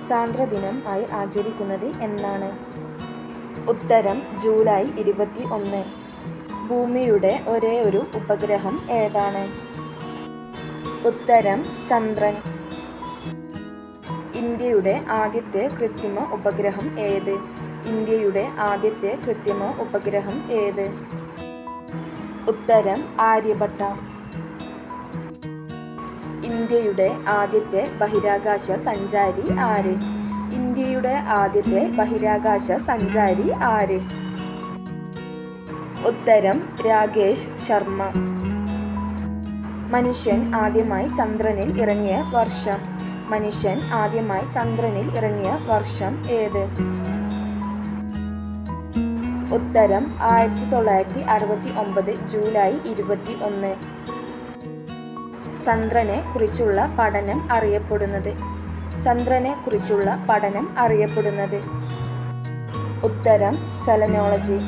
ചാന്ദ്രദിനം ആയി ആചരിക്കുന്നത് എന്നാണ്? ഉത്തരം ജൂലൈ 21. ഭൂമിയുടെ ഒരേയൊരു ഉപഗ്രഹം ഏതാണ്? ഉത്തരം ചന്ദ്രൻ. ഇന്ത്യയുടെ ആദ്യത്തെ കൃത്രിമ ഉപഗ്രഹം ഏത്? ഇന്ത്യയുടെ ആദ്യത്തെ കൃത്രിമ ഉപഗ്രഹം ഏത്? ഉത്തരം ആര്യഭട്ട. ഇന്ത്യയുടെ ആദ്യത്തെ ബഹിരാകാശ സഞ്ചാരി ആര്? ഇന്ത്യയുടെ ആദ്യത്തെ ബഹിരാകാശ സഞ്ചാരി ആര്? ഉത്തരം രാകേഷ് ശർമ്മ. മനുഷ്യൻ ആദ്യമായി ചന്ദ്രനിൽ ഇറങ്ങിയ വർഷം? മനുഷ്യൻ ആദ്യമായി ചന്ദ്രനിൽ ഇറങ്ങിയ വർഷം ഏത്? ഉത്തരം 1969 ജൂലൈ 21. ചന്ദ്രനെ കുറിച്ചുള്ള പഠനം അറിയപ്പെടുന്നത്? ചന്ദ്രനെ കുറിച്ചുള്ള പഠനം അറിയപ്പെടുന്നത്? ഉത്തരം സെലനോളജി.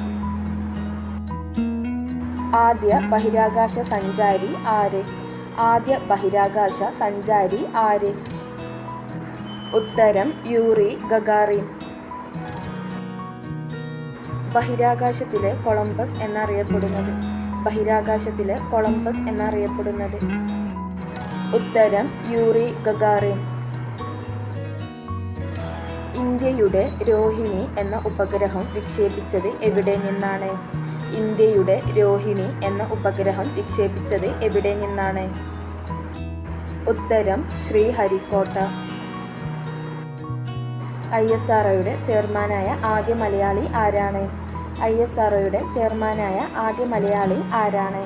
ആദ്യ ബഹിരാകാശ സഞ്ചാരി ആര്? ആദ്യ ബഹിരാകാശ സഞ്ചാരി ആര്? ഉത്തരം യൂറി ഗഗാറിൻ. ബഹിരാകാശത്തിലെ കൊളംബസ് എന്നറിയപ്പെടുന്നത്? ബഹിരാകാശത്തിലെ കൊളംബസ് എന്നറിയപ്പെടുന്നത്? ഉത്തരം യൂറി ഗഗാറിൻ. ഇന്ത്യയുടെ രോഹിണി എന്ന ഉപഗ്രഹം വിക്ഷേപിച്ചത് എവിടെ നിന്നാണ്? ഇന്ത്യയുടെ രോഹിണി എന്ന ഉപഗ്രഹം വിക്ഷേപിച്ചത് എവിടെ നിന്നാണ്? ഉത്തരം ശ്രീഹരിക്കോട്ട. ISROയുടെ ചെയർമാനായ ആദ്യ മലയാളി ആരാണ്? ISROയുടെ ചെയർമാനായ ആദ്യ മലയാളി ആരാണ്?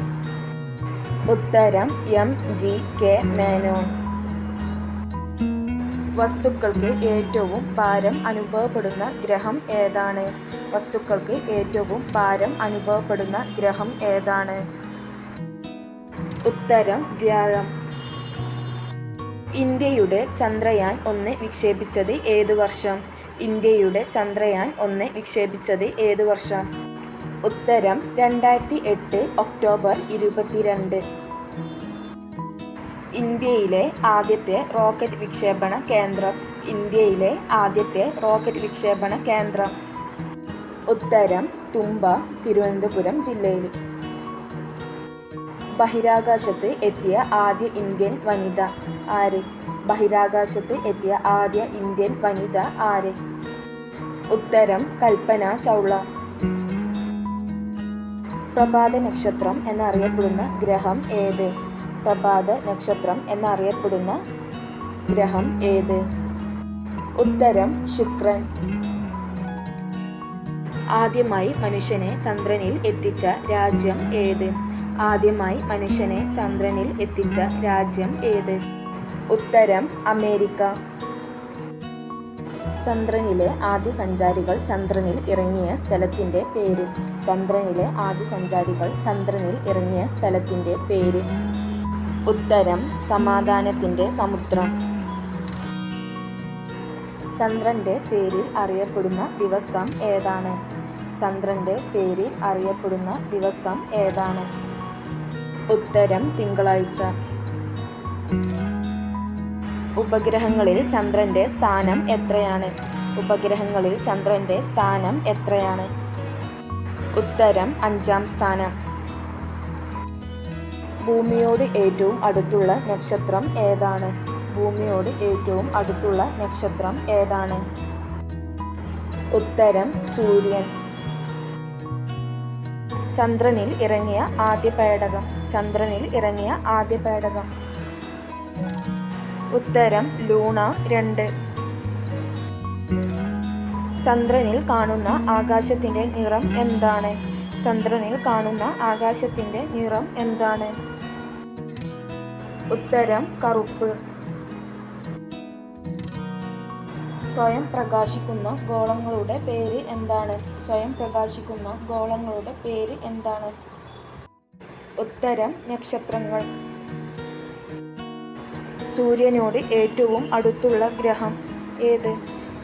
ഉത്തരം MGK മേനോൻ. വസ്തുക്കൾക്ക് ഏറ്റവും ഭാരം അനുഭവപ്പെടുന്ന ഗ്രഹം ഏതാണ്? വസ്തുക്കൾക്ക് ഏറ്റവും ഭാരം അനുഭവപ്പെടുന്ന ഗ്രഹം ഏതാണ്? ഉത്തരം വ്യാഴം. ഇന്ത്യയുടെ ചന്ദ്രയാൻ 1 വിക്ഷേപിച്ചത് ഏതു വർഷം? ഇന്ത്യയുടെ ചന്ദ്രയാൻ 1 വിക്ഷേപിച്ചത് ഏതു വർഷം? ഉത്തരം 2008 ഒക്ടോബർ 22. ഇന്ത്യയിലെ ആദ്യത്തെ റോക്കറ്റ് വിക്ഷേപണ കേന്ദ്രം? ഇന്ത്യയിലെ ആദ്യത്തെ റോക്കറ്റ് വിക്ഷേപണ കേന്ദ്രം? ഉത്തരം തുമ്പ, തിരുവനന്തപുരം ജില്ലയിൽ. ബഹിരാകാശത്ത് എത്തിയ ആദ്യ ഇന്ത്യൻ വനിത ആര്? ബഹിരാകാശത്ത് എത്തിയ ആദ്യ ഇന്ത്യൻ വനിത ആര്? ഉത്തരം കൽപ്പന ചൗള. പ്രഭാത നക്ഷത്രം എന്നറിയപ്പെടുന്ന ഗ്രഹം ഏത്? പ്രഭാത നക്ഷത്രം എന്നറിയപ്പെടുന്ന ഗ്രഹം ഏത്? ഉത്തരം ശുക്രൻ. ആദ്യമായി മനുഷ്യനെ ചന്ദ്രനിൽ എത്തിച്ച രാജ്യം ഏത്? ആദ്യമായി മനുഷ്യനെ ചന്ദ്രനിൽ എത്തിച്ച രാജ്യം ഏത്? ഉത്തരം അമേരിക്ക. ചന്ദ്രനിലെ ആദ്യ സഞ്ചാരികൾ ചന്ദ്രനിൽ ഇറങ്ങിയ സ്ഥലത്തിൻ്റെ പേര്? ചന്ദ്രനിലെ ആദ്യ സഞ്ചാരികൾ ചന്ദ്രനിൽ ഇറങ്ങിയ സ്ഥലത്തിൻ്റെ പേര്? ഉത്തരം സമാധാനത്തിൻ്റെ സമുദ്രം. ചന്ദ്രൻ്റെ പേരിൽ അറിയപ്പെടുന്ന ദിവസം ഏതാണ്? ചന്ദ്രൻ്റെ പേരിൽ അറിയപ്പെടുന്ന ദിവസം ഏതാണ്? ഉത്തരം തിങ്കളാഴ്ച. ഉപഗ്രഹങ്ങളിൽ ചന്ദ്രൻ്റെ സ്ഥാനം എത്രയാണ്? ഉപഗ്രഹങ്ങളിൽ ചന്ദ്രൻ്റെ സ്ഥാനം എത്രയാണ്? ഉത്തരം 5-ാം സ്ഥാനം. ഭൂമിയോട് ഏറ്റവും അടുത്തുള്ള നക്ഷത്രം ഏതാണ്? ഭൂമിയോട് ഏറ്റവും അടുത്തുള്ള നക്ഷത്രം ഏതാണ്? ഉത്തരം സൂര്യൻ. ചന്ദ്രനിൽ ഇറങ്ങിയ ആദ്യ പേടകം? ചന്ദ്രനിൽ ഇറങ്ങിയ ആദ്യ പേടകം? ഉത്തരം ലൂണ 2. ചന്ദ്രനിൽ കാണുന്ന ആകാശത്തിൻ്റെ നിറം എന്താണ്? ചന്ദ്രനിൽ കാണുന്ന ആകാശത്തിൻ്റെ നിറം എന്താണ്? ഉത്തരം കറുപ്പ്. സ്വയം പ്രകാശിക്കുന്ന ഗോളങ്ങളുടെ പേര് എന്താണ്? സ്വയം പ്രകാശിക്കുന്ന ഗോളങ്ങളുടെ പേര് എന്താണ്? ഉത്തരം നക്ഷത്രങ്ങൾ. സൂര്യനോട് ഏറ്റവും അടുത്തുള്ള ഗ്രഹം ഏത്?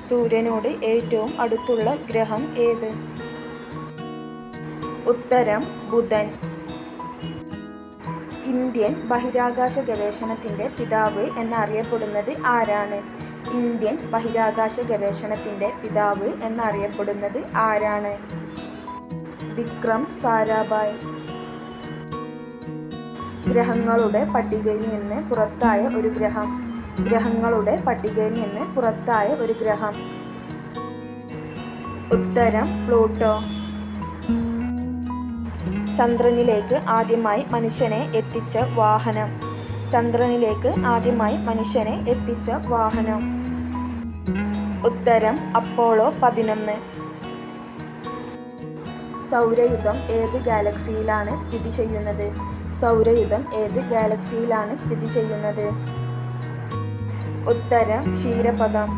സൂര്യനോട് ഏറ്റവും അടുത്തുള്ള ഗ്രഹം ഏത്? ഉത്തരം ബുധൻ. ഇന്ത്യൻ ബഹിരാകാശ ഗവേഷണത്തിൻ്റെ പിതാവ് എന്നറിയപ്പെടുന്നത് ആരാണ്? ഇന്ത്യൻ ബഹിരാകാശ ഗവേഷണത്തിൻ്റെ പിതാവ് എന്നറിയപ്പെടുന്നത് ആരാണ്? വിക്രം സാരാഭായ്. ഗ്രഹങ്ങളുടെ പട്ടികയിൽ നിന്ന് പുറത്തായ ഒരു ഗ്രഹം. ഗ്രഹങ്ങളുടെ പട്ടികയിൽ നിന്ന് പുറത്തായ ഒരു ഗ്രഹം. ഉത്തരം പ്ലൂട്ടോ. ചന്ദ്രനിലേക്ക് ആദ്യമായി മനുഷ്യനെ എത്തിച്ച വാഹനം. ചന്ദ്രനിലേക്ക് ആദ്യമായി മനുഷ്യനെ എത്തിച്ച വാഹനം. ഉത്തരം അപ്പോളോ 11. സൗരയൂഥം ഏത് ഗാലക്സിയിലാണ് സ്ഥിതി ചെയ്യുന്നത്? സൗരയൂഥം ഏത് ഗാലക്സിയിലാണ് സ്ഥിതി ചെയ്യുന്നത്? ഉത്തരം ക്ഷീരപഥം.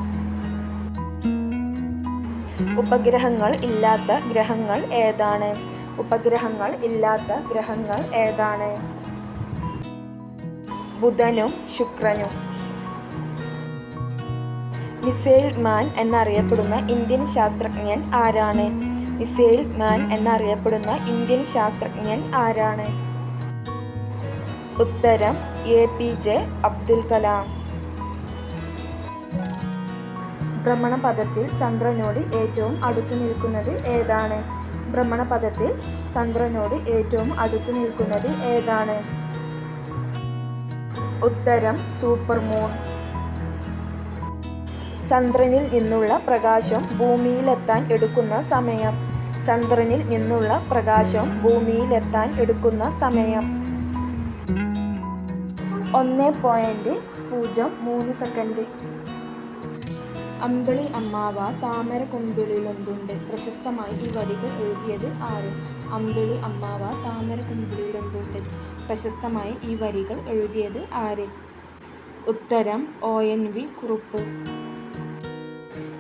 ഉപഗ്രഹങ്ങൾ ഇല്ലാത്ത ഗ്രഹങ്ങൾ ഏതാണ്? ഉപഗ്രഹങ്ങൾ ഇല്ലാത്ത ഗ്രഹങ്ങൾ ഏതാണ്? ബുധനും ശുക്രനും. മിസൈൽ മാൻ എന്നറിയപ്പെടുന്ന ഇന്ത്യൻ ശാസ്ത്രജ്ഞൻ ആരാണ്? മിസൈൽ മാൻ എന്നറിയപ്പെടുന്ന ഇന്ത്യൻ ശാസ്ത്രജ്ഞൻ ആരാണ്? ഉത്തരം APJ അബ്ദുൽ കലാം. ഭ്രമണപഥത്തിൽ ചന്ദ്രനോട് ഏറ്റവും അടുത്തു നിൽക്കുന്നത് ഏതാണ്? ഭ്രമണപഥത്തിൽ ചന്ദ്രനോട് ഏറ്റവും അടുത്തു നിൽക്കുന്നത് ഏതാണ്? ഉത്തരം സൂപ്പർമൂൺ. ചന്ദ്രനിൽ നിന്നുള്ള പ്രകാശം ഭൂമിയിലെത്താൻ എടുക്കുന്ന സമയം. ചന്ദ്രനിൽ നിന്നുള്ള പ്രകാശം ഭൂമിയിലെത്താൻ എടുക്കുന്ന സമയം 1.03 സെക്കൻഡ്. അമ്പിളി അമ്മാവ താമര കുമ്പിളിലൊന്തുണ്ട്. പ്രശസ്തമായി ഈ വരികൾ എഴുതിയത് ആര്? അമ്പിളി അമ്മാവ താമര കുമ്പിളിലൊന്തുണ്ട്. പ്രശസ്തമായി ഈ വരികൾ എഴുതിയത് ആര്? ഉത്തരം ONV കുറുപ്പ്.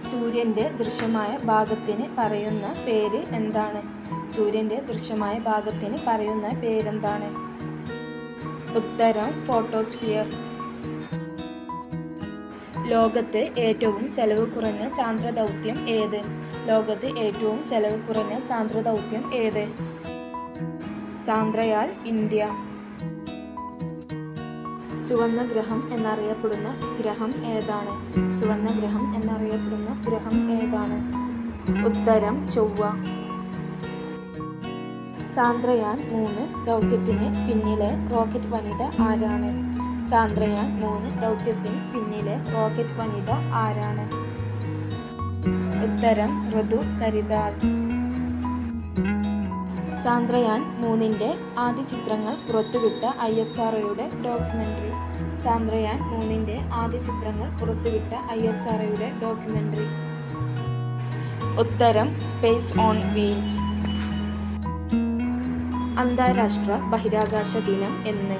സൂര്യൻ്റെ ദൃശ്യമായ ഭാഗത്തിന് പറയുന്ന പേര് എന്താണ്? സൂര്യൻ്റെ ദൃശ്യമായ ഭാഗത്തിന് പറയുന്ന പേരെന്താണ്? ഉത്തരം ഫോട്ടോസ്ഫിയർ. ലോകത്ത് ഏറ്റവും ചെലവ് കുറഞ്ഞ ചാന്ദ്രദൗത്യം ഏത്? ലോകത്ത് ഏറ്റവും ചെലവ് കുറഞ്ഞ ചാന്ദ്രദൗത്യം ഏത്? ചാന്ദ്രയാൻ ഇന്ത്യ. ചുവന്ന ഗ്രഹം എന്നറിയപ്പെടുന്ന ഗ്രഹം ഏതാണ്? ചുവന്ന ഗ്രഹം എന്നറിയപ്പെടുന്ന ഗ്രഹം ഏതാണ്? ഉത്തരം ചൊവ്വ. ചാന്ദ്രയാൻ 3 ദൗത്യത്തിന് പിന്നിലെ റോക്കറ്റ് വനിത ആരാണ്? ചാന്ദ്രയാൻ 3 ദൗത്യത്തിന് പിന്നിലെ റോക്കറ്റ് വനിത ആരാണ്? ഉത്തരം ഋതു കരിതാൽ. ചാന്ദ്രയാൻ 3ൻ്റെ ആദ്യ ചിത്രങ്ങൾ പുറത്തുവിട്ട ISROയുടെ ഡോക്യുമെൻ്ററി. ചാന്ദ്രയാൻ 3ൻ്റെ ആദ്യ ചിത്രങ്ങൾ പുറത്തുവിട്ട ISROയുടെ ഡോക്യുമെൻ്ററി. ഉത്തരം സ്പേസ് ഓൺ വീൽസ്. അന്താരാഷ്ട്ര ബഹിരാകാശ ദിനം എന്ന്?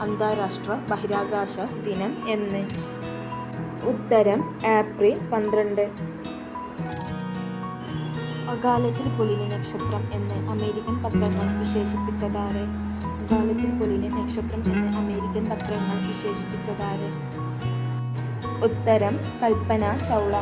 അന്താരാഷ്ട്ര ബഹിരാകാശ ദിനം എന്ന്? ഉത്തരം ഏപ്രിൽ 12. അകാലത്തിൽ പൊലിഞ്ഞ നക്ഷത്രം എന്ന് അമേരിക്കൻ പത്രങ്ങൾ വിശേഷിപ്പിച്ചതാരെ? അകാലത്തിൽ പൊലിഞ്ഞ നക്ഷത്രം എന്ന് അമേരിക്കൻ പത്രങ്ങൾ വിശേഷിപ്പിച്ചതാരെ? ഉത്തരം കൽപ്പന ചൗള.